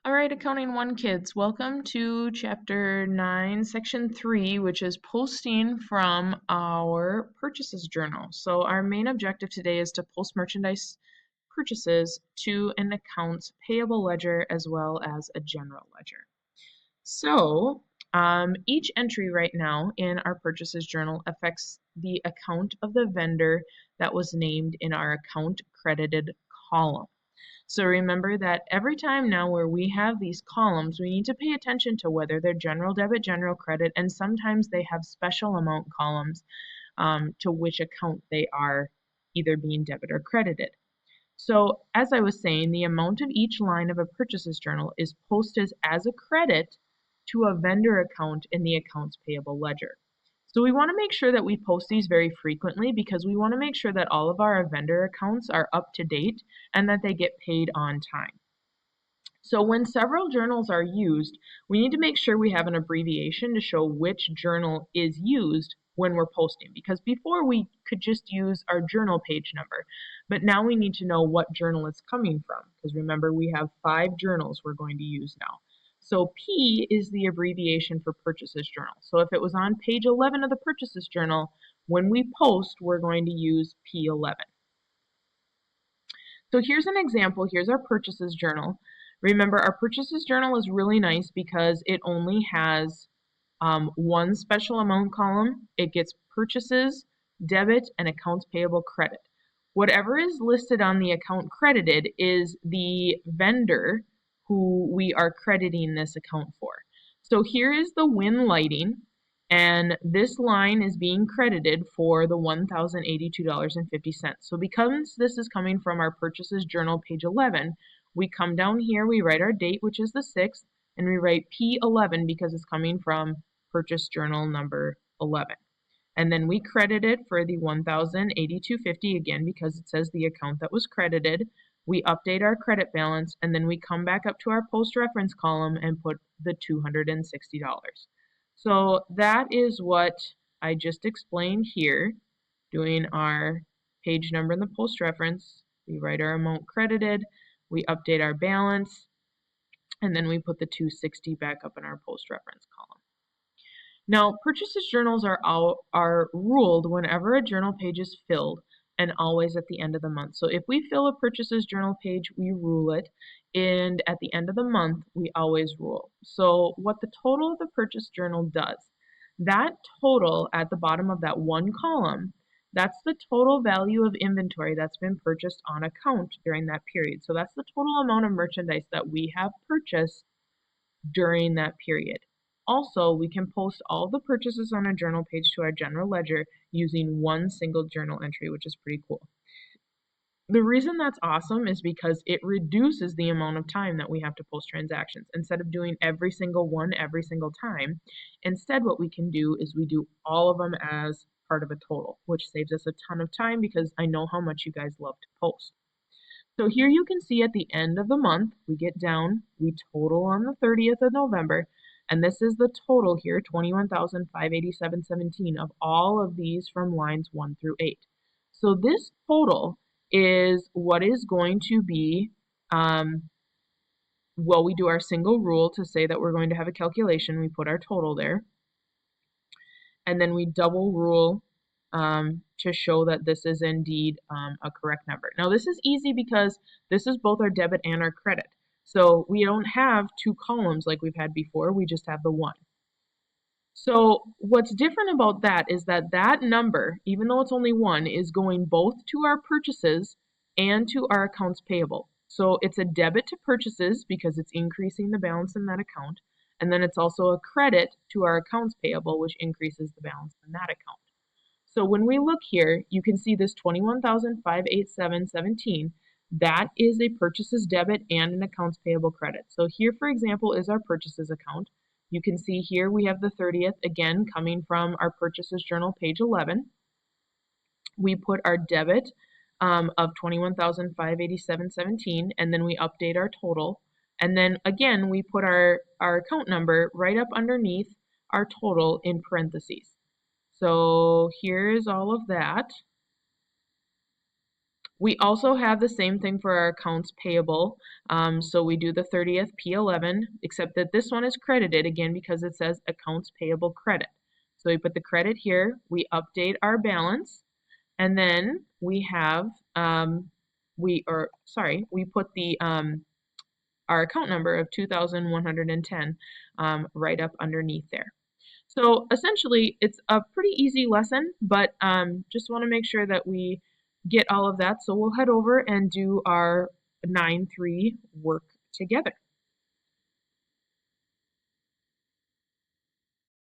All right, Accounting 1 kids, welcome to Chapter 9, Section 3, which is posting from our purchases journal. So our main objective today is to post merchandise purchases to an accounts payable ledger as well as a general ledger. So each entry right now in our purchases journal affects the account of the vendor that was named in our account credited column. So remember that every time now where we have these columns, we need to pay attention to whether they're general debit, general credit, and sometimes they have special amount columns to which account they are either being debit or credited. So as I was saying, the amount of each line of a purchases journal is posted as a credit to a vendor account in the accounts payable ledger. So we want to make sure that we post these very frequently because we want to make sure that all of our vendor accounts are up to date and that they get paid on time. So when several journals are used, we need to make sure we have an abbreviation to show which journal is used when we're posting, because before we could just use our journal page number, but now we need to know what journal it's coming from, because remember we have 5 journals we're going to use now. So P is the abbreviation for purchases journal. So if it was on page 11 of the purchases journal, when we post, we're going to use P11. So here's an example. Here's our purchases journal. Remember, our purchases journal is really nice because it only has one special amount column. It gets purchases, debit, and accounts payable credit. Whatever is listed on the account credited is the vendor who we are crediting this account for. So here is the Win Lighting, and this line is being credited for the $1,082.50. So because this is coming from our purchases journal, page 11, we come down here, we write our date, which is the 6th, and we write P11 because it's coming from purchase journal number 11. And then we credit it for the $1,082.50 again because it says the account that was credited. We update our credit balance, and then we come back up to our post reference column and put the $260. So that is what I just explained here, doing our page number in the post reference. We write our amount credited, we update our balance, and then we put the $260 back up in our post reference column. Now, purchases journals are ruled whenever a journal page is filled and always at the end of the month. So if we fill a purchases journal page, we rule it, and at the end of the month, we always rule. So what the total of the purchase journal does, that total at the bottom of that one column, that's the total value of inventory that's been purchased on account during that period. So that's the total amount of merchandise that we have purchased during that period. Also, we can post all the purchases on a journal page to our general ledger using one single journal entry, which is pretty cool. The reason that's awesome is because it reduces the amount of time that we have to post transactions. Instead of doing every single one every single time, instead what we can do is we do all of them as part of a total, which saves us a ton of time because I know how much you guys love to post. So here you can see at the end of the month, we get down, we total on the 30th of November, and this is the total here, $21,587.17 of all of these from lines 1 through 8. So this total is what is going to be, well, we do our single rule to say that we're going to have a calculation. We put our total there. And then we double rule to show that this is indeed a correct number. Now this is easy because this is both our debit and our credit. So we don't have 2 columns like we've had before, we just have the one. So what's different about that is that that number, even though it's only 1, is going both to our purchases and to our accounts payable. So it's a debit to purchases because it's increasing the balance in that account, and then it's also a credit to our accounts payable, which increases the balance in that account. So when we look here, you can see this $21,587.17. That is a purchases debit and an accounts payable credit. So here, for example, is our purchases account. You can see here we have the 30th, again, coming from our purchases journal, page 11. We put our debit of $21,587.17, and then we update our total. And then, again, we put our account number right up underneath our total in parentheses. So here's all of that. We also have the same thing for our accounts payable. So we do the 30th P11, except that this one is credited again because it says accounts payable credit. So we put the credit here, we update our balance, and then we have we put the our account number of 2,110 right up underneath there. So essentially, it's a pretty easy lesson, but just want to make sure that we get all of that. So we'll head over and do our 9-3 work together.